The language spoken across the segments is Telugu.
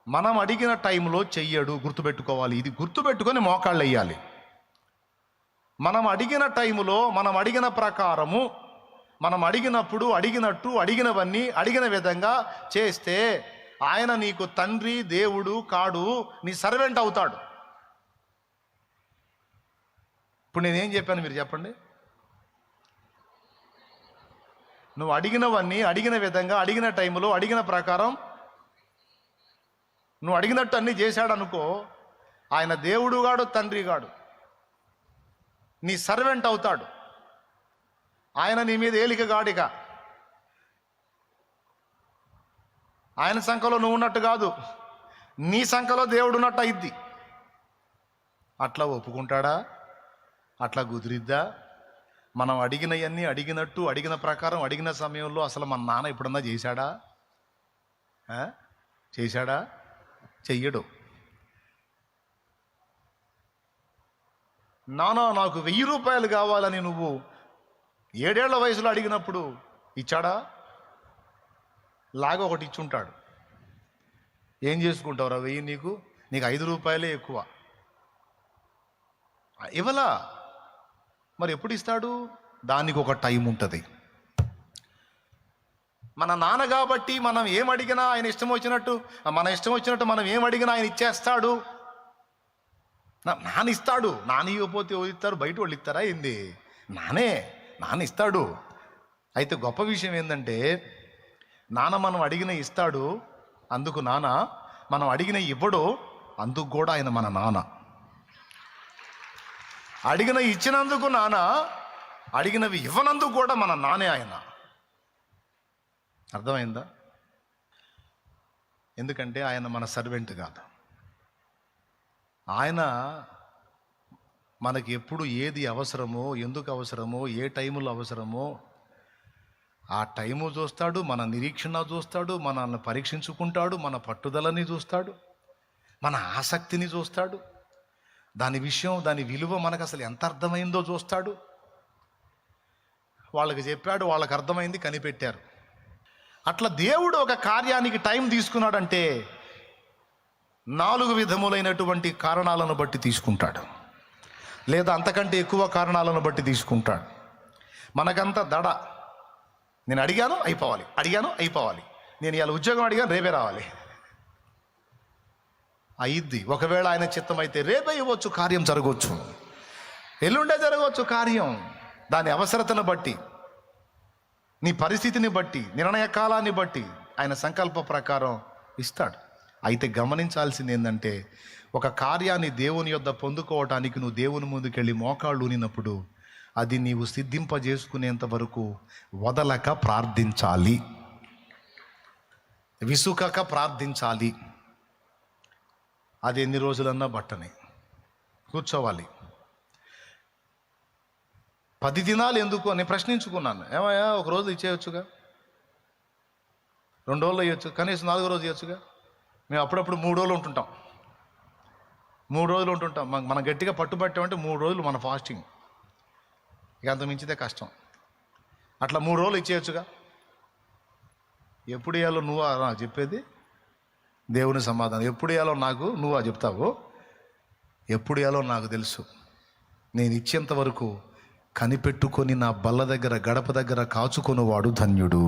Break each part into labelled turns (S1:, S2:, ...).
S1: మనం అడిగిన టైంలో చెయ్యడు. గుర్తుపెట్టుకోవాలి, ఇది గుర్తుపెట్టుకొని మోకాళ్ళు వేయాలి. మనం అడిగిన టైంలో, మనం అడిగిన ప్రకారము, మనం అడిగినప్పుడు అడిగినట్టు అడిగినవన్నీ అడిగిన విధంగా చేస్తే ఆయన నీకు తండ్రి దేవుడు కాడు, నీ సర్వెంట్ అవుతాడు. ఇప్పుడు నేనేం చెప్పాను మీరు చెప్పండి? నువ్వు అడిగినవన్నీ అడిగిన విధంగా అడిగిన టైంలో అడిగిన ప్రకారం నువ్వు అడిగినట్టు అన్నీ చేశాడు అనుకో, ఆయన దేవుడు గాడు, తండ్రి గాడు, నీ సర్వెంట్ అవుతాడు. ఆయన నీ మీద ఏలిక గాడిక. ఆయన సంఖలో నువ్వు ఉన్నట్టు కాదు, నీ సంఖలో దేవుడు ఉన్నట్టు అయింది. అట్లా ఒప్పుకుంటాడా? అట్లా కుదిరిద్దా? మనం అడిగినవన్నీ అడిగినట్టు అడిగిన ప్రకారం అడిగిన సమయంలో అసలు మన నాన్న ఎప్పుడన్నా చేశాడా? చేశాడా? చెయ్యడు. నాన్న నాకు 1000 రూపాయలు కావాలని నువ్వు 7 ఏళ్ల వయసులో అడిగినప్పుడు ఇచ్చాడా? లాగా ఒకటి ఇచ్చుంటాడు. ఏం చేసుకుంటావురా 1000? నీకు 5 రూపాయలే ఎక్కువ. ఇవ్వలా? మరి ఎప్పుడు ఇస్తాడు? దానికి ఒక టైం ఉంటుంది. మన నాన్న కాబట్టి మనం ఏం అడిగినా ఆయన ఇష్టం వచ్చినట్టు, మన ఇష్టం వచ్చినట్టు మనం ఏం అడిగినా ఆయన ఇచ్చేస్తాడు. నాన్న ఇస్తాడు. నాన్న ఇవ్వకపోతే ఇస్తారు, బయట వాళ్ళు ఇస్తారా ఏంది? నాన్న ఇస్తాడు. అయితే గొప్ప విషయం ఏంటంటే, నాన్న మనం అడిగిన ఇస్తాడు, అందుకు నాన్న. మనం అడిగిన ఇవ్వడు, అందుకు కూడా ఆయన మన నాన్న. అడిగిన ఇచ్చినందుకు నాన్న, అడిగినవి ఇవ్వనందుకు కూడా మన నానే ఆయన. అర్థమైందా? ఎందుకంటే ఆయన మన సర్వెంట్ కాదు. ఆయన మనకి ఎప్పుడు ఏది అవసరమో, ఎందుకు అవసరమో, ఏ టైములో అవసరమో ఆ టైము చూస్తాడు, మన నిరీక్షణ చూస్తాడు, మనల్ని పరీక్షించుకుంటాడు, మన పట్టుదలని చూస్తాడు, మన ఆసక్తిని చూస్తాడు, దాని విషయం, దాని విలువ మనకు అసలు ఎంత అర్థమైందో చూస్తాడు. వాళ్ళకి చెప్పాడు, వాళ్ళకి అర్థమైంది, కనిపెట్టారు. అట్లా దేవుడు ఒక కార్యానికి టైం తీసుకున్నాడంటే 4 విధములైనటువంటి కారణాలను బట్టి తీసుకుంటాడు, లేదా అంతకంటే ఎక్కువ కారణాలను బట్టి తీసుకుంటాడు. మనకంతా దడ. నేను అడిగాను అయిపోవాలి, నేను ఇవాళ ఉద్యోగం అడిగాను, రేపే రావాలి అయ్యిద్ది. ఒకవేళ ఆయన చిత్తం అయితే రేపే ఇవ్వచ్చు, కార్యం జరగవచ్చు, ఎల్లుండే జరగవచ్చు కార్యం. దాని అవసరతను బట్టి, నీ పరిస్థితిని బట్టి, నిర్ణయ కాలాన్ని బట్టి ఆయన సంకల్ప ప్రకారం ఇస్తాడు. అయితే గమనించాల్సింది ఏంటంటే, ఒక కార్యాన్ని దేవుని యొద్ద పొందుకోవటానికి నువ్వు దేవుని ముందుకెళ్ళి మోకాళ్ళు ఊనినప్పుడు అది నీవు సిద్ధింపజేసుకునేంత వరకు వదలక ప్రార్థించాలి, విసుకక ప్రార్థించాలి. అది ఎన్ని రోజులన్నా బట్టని కూర్చోవాలి. 10 దినాలు ఎందుకు అని ప్రశ్నించుకున్నాను. ఏమయ్యా, ఒక రోజు ఇచ్చేయచ్చుగా, 2 రోజులు ఇవ్వచ్చు, కనీసం 4వ రోజు ఇవ్వచ్చుగా. మేము అప్పుడప్పుడు 3 రోజులు ఉంటుంటాం. మనం గట్టిగా పట్టుబట్టామంటే 3 రోజులు మన ఫాస్టింగ్. ఇక అంత మించితే కష్టం. అట్లా 3 రోజులు ఇచ్చేయచ్చుగా. ఎప్పుడు ఇవ్వాలో నువ్వా నాకు చెప్పేది? దేవుని సమాధానం. ఎప్పుడు ఇవ్వాలో నాకు నువ్వా చెప్తావు? ఎప్పుడు ఇవ్వాలో నాకు తెలుసు. నేను ఇచ్చేంత వరకు కనిపెట్టుకొని నా బల్ల దగ్గర, గడప దగ్గర కాచుకొనివాడు ధన్యుడు.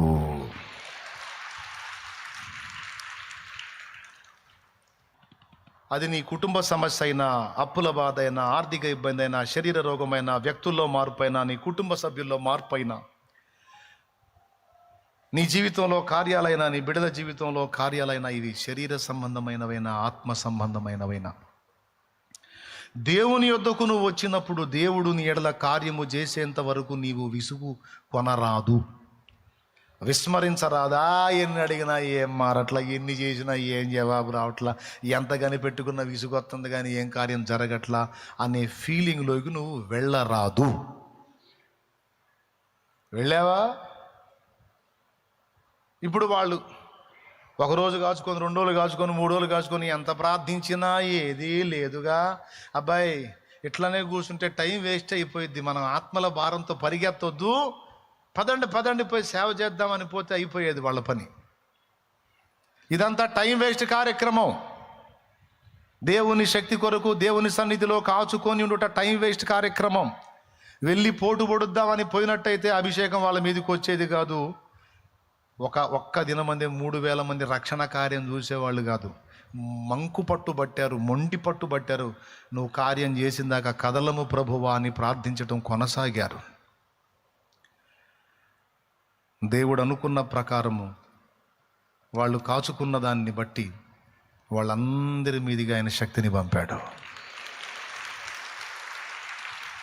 S1: అది నీ కుటుంబ సమస్య అయినా, అప్పుల బాధ అయినా, ఆర్థిక ఇబ్బంది అయినా, శరీర రోగమైనా, వ్యక్తుల్లో మార్పు అయినా, నీ కుటుంబ సభ్యుల్లో మార్పు అయినా, నీ జీవితంలో కార్యాలైనా, నీ బిడ్డల జీవితంలో కార్యాలైనా, ఇవి శరీర సంబంధమైనవైనా, ఆత్మ సంబంధమైనవైనా, దేవుని యొద్దకు నువ్వు వచ్చినప్పుడు దేవుడు నీ ఎడల కార్యము చేసేంత వరకు నీవు విసుగు కొనరాదు, విస్మరించరాదా. ఎన్ని అడిగినా ఏం మారట్లా, ఎన్ని చేసినా ఏం జవాబు రావట్లా, ఎంత కనిపెట్టుకున్న విసుగు వస్తుంది కానీ ఏం కార్యం జరగట్లా అనే ఫీలింగ్లోకి నువ్వు వెళ్ళరాదు. వెళ్ళావా? ఇప్పుడు వాళ్ళు 1 రోజు కాచుకొని, 2 రోజులు కాచుకొని, 3 రోజులు కాచుకొని ఎంత ప్రార్థించినా ఏదీ లేదుగా. అబ్బాయి, ఇట్లనే కూర్చుంటే టైం వేస్ట్ అయిపోయిద్ది. మనం ఆత్మల భారంతో పరిగెత్తొద్దు. పదండి పోయి సేవ చేద్దామని పోతే అయిపోయేది వాళ్ళ పని. ఇదంతా టైం వేస్ట్ కార్యక్రమం. దేవుని శక్తి కొరకు దేవుని సన్నిధిలో కాచుకొని ఉండుట టైం వేస్ట్ కార్యక్రమం. వెళ్ళి పోటు పొడుద్దామని పోయినట్టయితే అభిషేకం వాళ్ళ మీదకి వచ్చేది కాదు. ఒక్క దినమందే 3,000 మంది రక్షణ కార్యం చూసేవాళ్ళు కాదు. మంకు పట్టు పట్టారు, మొండి పట్టు పట్టారు. నువ్వు కార్యం చేసిందాక కదలము ప్రభువా అని ప్రార్థించటం కొనసాగారు. దేవుడు అనుకున్న ప్రకారము వాళ్ళు కాచుకున్న దాన్ని బట్టి వాళ్ళందరి మీదిగా ఆయన శక్తిని పంపాడు.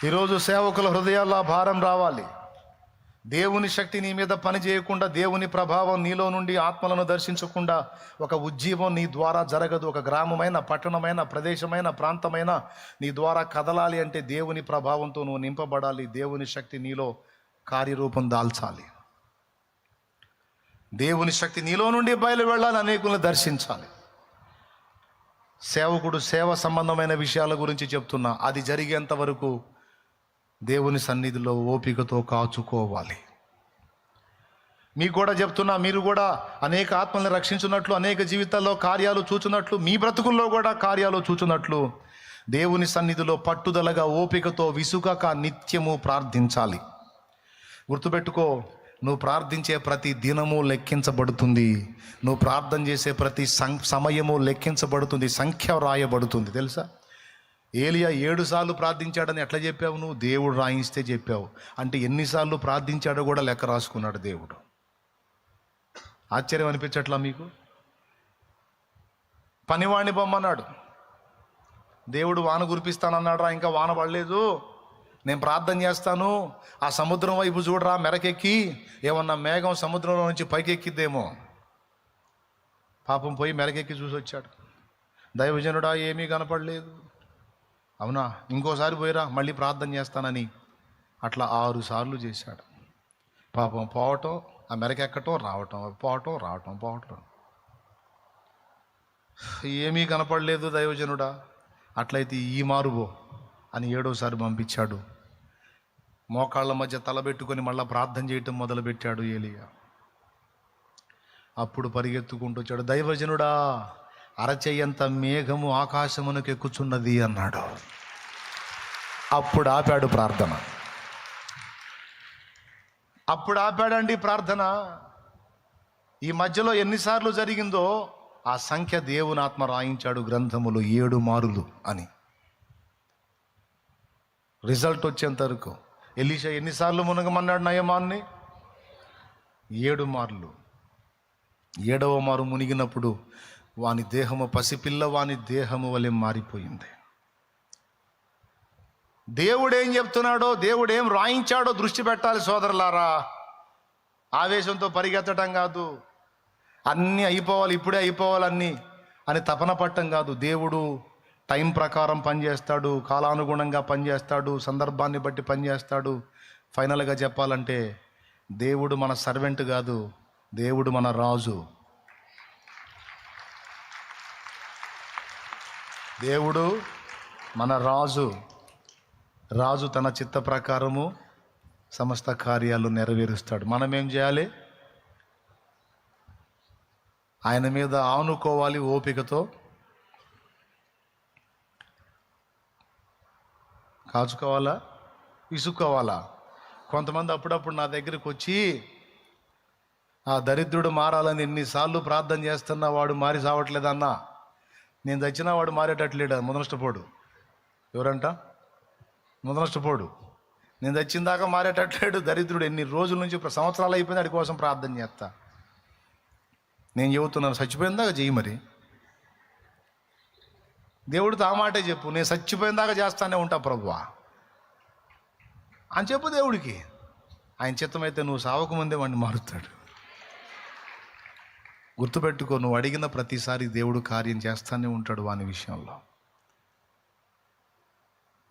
S1: ఈరోజు సేవకుల హృదయాల్లో భారం రావాలి. దేవుని శక్తి నీ మీద పని చేయకుండా, దేవుని ప్రభావం నీలో నుండి ఆత్మలను దర్శించకుండా ఒక ఉజ్జీవం నీ ద్వారా జరగదు. ఒక గ్రామమైన, పట్టణమైన, ప్రదేశమైన, ప్రాంతమైన నీ ద్వారా కదలాలి అంటే దేవుని ప్రభావంతో నువ్వు నింపబడాలి. దేవుని శక్తి నీలో కార్యరూపం దాల్చాలి. దేవుని శక్తి నీలో నుండి బయలు వెళ్ళాలి, అనేకులను దర్శించాలి. సేవకుడు సేవ సంబంధమైన విషయాల గురించి చెప్తున్నా, అది జరిగేంత వరకు దేవుని సన్నిధిలో ఓపికతో కాచుకోవాలి. మీకు కూడా చెప్తున్నా, మీరు కూడా అనేక ఆత్మల్ని రక్షించున్నట్లు, అనేక జీవితాల్లో కార్యాలు చూచున్నట్లు, మీ బ్రతుకుల్లో కూడా కార్యాలు చూచున్నట్లు దేవుని సన్నిధిలో పట్టుదలగా ఓపికతో విసుగక నిత్యము ప్రార్థించాలి. గుర్తుపెట్టుకో, నువ్వు ప్రార్థించే ప్రతి దినము లెక్కించబడుతుంది. నువ్వు ప్రార్థన చేసే ప్రతి సమయము లెక్కించబడుతుంది, సంఖ్య రాయబడుతుంది. తెలుసా? ఏలియా 7 సార్లు ప్రార్థించాడని ఎట్లా చెప్పావు నువ్వు? దేవుడు రాయిస్తే చెప్పావు. అంటే ఎన్నిసార్లు ప్రార్థించాడో కూడా లెక్క రాసుకున్నాడు దేవుడు. ఆశ్చర్యం అనిపించట్లా మీకు? పనివాణ్ణి బొమ్మన్నాడు దేవుడు, వాన కురిపిస్తానన్నాడు రా, ఇంకా వాన పడలేదు, నేను ప్రార్థన చేస్తాను, ఆ సముద్రం వైపు చూడరా మెరకెక్కి, ఏమన్నా మేఘం సముద్రంలో నుంచి పైకెక్కిద్దేమో. పాపం పోయి మెరకెక్కి చూసి వచ్చాడు. దైవజనుడా ఏమీ కనపడలేదు. అవునా, ఇంకోసారి పోయిరా, మళ్ళీ ప్రార్థన చేస్తానని అట్లా 6 సార్లు చేశాడు. పాపం పోవటం, ఆ మెరకెక్కటం, రావటం, పోవటం. ఏమీ కనపడలేదు దైవజనుడా, అట్లయితే ఈ మారుబో అని 7వసారి పంపించాడు. మోకాళ్ళ మధ్య తలబెట్టుకొని మళ్ళీ ప్రార్థన చేయటం మొదలుపెట్టాడు ఏలియా. అప్పుడు పరిగెత్తుకుంటూ వచ్చాడు, దైవజనుడా అరచెయ్యంత మేఘము ఆకాశమునకు ఎక్కుచున్నది అన్నాడు. అప్పుడు ఆపాడు ప్రార్థన. అప్పుడు ఆపాడండి ప్రార్థన. ఈ మధ్యలో ఎన్నిసార్లు జరిగిందో ఆ సంఖ్య దేవుని ఆత్మ రాయించాడు గ్రంథములు, 7 మారులు అని. రిజల్ట్ వచ్చేంత వరకు ఎలీషా ఎన్నిసార్లు మునగమన్నాడు నయమాన్ని? 7 మార్లు. 7వ మారు మునిగినప్పుడు వాని దేహము పసిపిల్ల వాని దేహము వలె మారిపోయింది. దేవుడు ఏం చెప్తున్నాడో, దేవుడు ఏం రాయించాడో దృష్టి పెట్టాలి సోదరులారా. ఆవేశంతో పరిగెత్తడం కాదు, అన్నీ అయిపోవాలి, ఇప్పుడే అయిపోవాలన్నీ అని తపన పట్టం కాదు. దేవుడు టైం ప్రకారం పనిచేస్తాడు, కాలానుగుణంగా పనిచేస్తాడు, సందర్భాన్ని బట్టి పనిచేస్తాడు. ఫైనల్గా చెప్పాలంటే దేవుడు మన సర్వెంట్ కాదు, దేవుడు మన రాజు. దేవుడు మన రాజు. రాజు తన చిత్త ప్రకారము సమస్త కార్యాలు నెరవేరుస్తాడు. మనం ఏం చేయాలి? ఆయన మీద ఆనుకోవాలి ఓపికతో. కాచుకోవాలా, విసుక్కోవాలా? కొంతమంది అప్పుడప్పుడు నా దగ్గరికి వచ్చి, ఆ దరిద్రుడు మారాలని ఎన్నిసార్లు ప్రార్థన చేస్తున్నా వాడు మారి సావట్లేదన్నా, నేను చచ్చినా వాడు మారేటట్లేడు, ముదనష్టపోడు. ఎవరంట? ముదనష్టపోడు. నేను చచ్చిన దాకా మారేటట్లేడు దరిద్రుడు. ఎన్ని రోజుల నుంచి, సంవత్సరాలు అయిపోయింది వాడి కోసం ప్రార్థన చేస్తా. నేను చెబుతున్నాను, చచ్చిపోయిన దాకా చెయ్యి. మరి దేవుడితో ఆ మాటే చెప్పు, నేను చచ్చిపోయిన దాకా చేస్తానే ఉంటా ప్రభువా అని చెప్పు దేవుడికి. ఆయన చిత్తమైతే నువ్వు సావకు ముందే వాడిని మారుతాడు. గుర్తుపెట్టుకో, నువ్వు అడిగిన ప్రతిసారి దేవుడు కార్యం చేస్తానే ఉంటాడు వాని విషయంలో.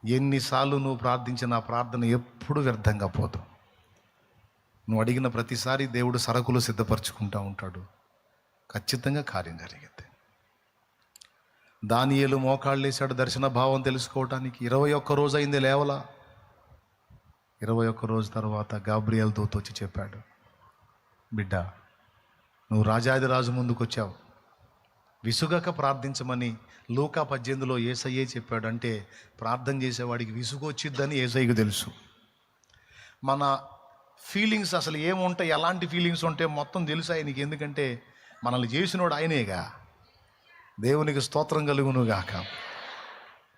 S1: ఎన్నిసార్లు నువ్వు ప్రార్థించిన ప్రార్థన ఎప్పుడు వ్యర్థంగా పోదు. నువ్వు అడిగిన ప్రతిసారి దేవుడు సరుకులు సిద్ధపరచుకుంటూ ఉంటాడు. ఖచ్చితంగా కార్యం జరిగింది. దానియేలు మోకాళ్ళు వేశాడు దర్శన భావం తెలుసుకోవటానికి. 21 రోజు అయింది లేవలా. 21 రోజు తర్వాత గాబ్రియల్ దూత వచ్చి చెప్పాడు, బిడ్డ నువ్వు రాజాది రాజు ముందుకు వచ్చావు, విసుగక ప్రార్థించమని లూకా 18లో యేసయ్యే చెప్పాడు. అంటే ప్రార్థన చేసేవాడికి విసుగు వచ్చిద్దని యేసయ్యకు తెలుసు. మన ఫీలింగ్స్ అసలు ఏముంటాయి, ఎలాంటి ఫీలింగ్స్ ఉంటాయి మొత్తం తెలుసు ఆయనకి. ఎందుకంటే మనల్ని చేసినోడు ఆయనేగా. దేవునికి స్తోత్రం కలుగును గాక.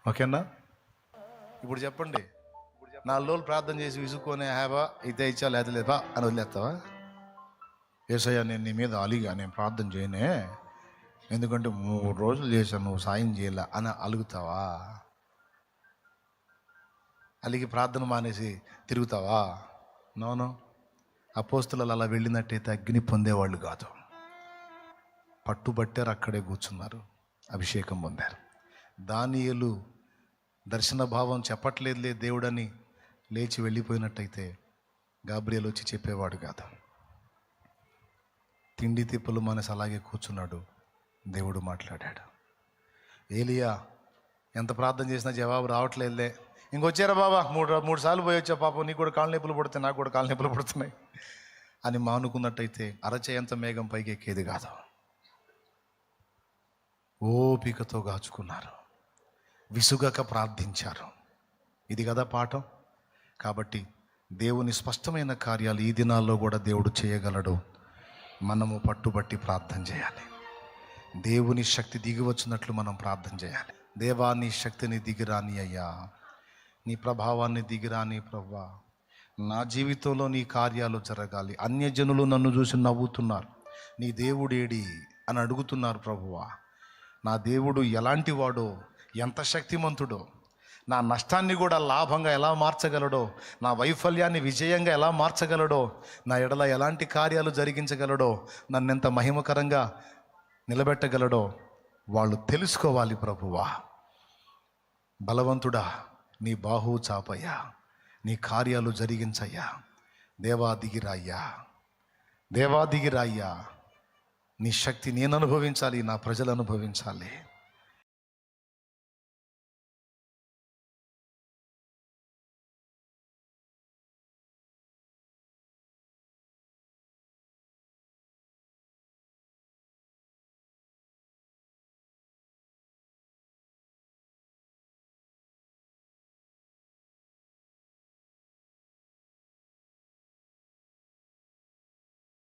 S1: ఓకేనా? ఇప్పుడు చెప్పండి, 4 రోజులు ప్రార్థన చేసి విసుక్కొని హ్యాబా అయితే ఇచ్చా లేదా లేవా అని వదిలేస్తావా? యేసయ్య నేను నీ మీద అలిగా, నేను ప్రార్థన చేయనే, ఎందుకంటే 3 రోజులు చేశాను, నువ్వు సాయం చేయలే అని అలుగుతావా? అలిగి ప్రార్థన మానేసి తిరుగుతావా? నోనో. అపోస్తులు అలా వెళ్ళినట్టయితే అగ్ని పొందేవాళ్ళు కాదు. పట్టుబట్టారు, అక్కడే కూర్చున్నారు, అభిషేకం పొందారు. దానియేలు దర్శన భావం చెప్పట్లేదులే దేవుడని లేచి వెళ్ళిపోయినట్టయితే గాబ్రియల్ వచ్చి చెప్పేవాడు కాదు. తిండి తిప్పలు మనసు అలాగే కూర్చున్నాడు. దేవుడు మాట్లాడాడు. ఏలియా ఎంత ప్రార్థన చేసినా జవాబు రావట్లేదులే, ఇంకొచ్చారా బాబా, మూడు సార్లు పోయి వచ్చా, పాపం నీకు కూడా కాళ్ళ నొప్పులు పడుతున్నాయి, నాకు కూడా కాళ్ళ నొప్పులు పడుతున్నాయి అని మానుకున్నట్టయితే అరచేయంత మేఘం పైకి ఎక్కేది కాదు. ఓపికతో గాచుకున్నారు, విసుగక ప్రార్థించారు. ఇది కదా పాఠం. కాబట్టి దేవుని స్పష్టమైన కార్యాలు ఈ దినాల్లో కూడా దేవుడు చేయగలడు. మనము పట్టుబట్టి ప్రార్థన చేయాలి. దేవుని శక్తి దిగి వచ్చినట్లు మనం ప్రార్థన చేయాలి. దేవా నీ శక్తిని దిగిరాని అయ్యా, నీ ప్రభావాన్ని దిగిరాని ప్రభువా, నా జీవితంలో నీ కార్యాలు జరగాలి. అన్యజనులు నన్ను చూసి నవ్వుతున్నారు, నీ దేవుడేడి అని అడుగుతున్నారు. ప్రభువా, నా దేవుడు ఎలాంటి వాడో, ఎంత శక్తిమంతుడో, నా నష్టాన్ని కూడా లాభంగా ఎలా మార్చగలడో, నా వైఫల్యాన్ని విజయంగా ఎలా మార్చగలడో, నా ఎడల ఎలాంటి కార్యాలు జరిగించగలడో, నన్నెంత మహిమకరంగా నిలబెట్టగలడో వాళ్ళు తెలుసుకోవాలి. ప్రభువా, బలవంతుడా నీ బాహువు చాపయ్యా, నీ కార్యాలు జరిగించయ్యా. దేవా దిగిరాయ్యా, దేవా దిగిరాయ్యా. నీ శక్తి నేను అనుభవించాలి, నా ప్రజలు అనుభవించాలి.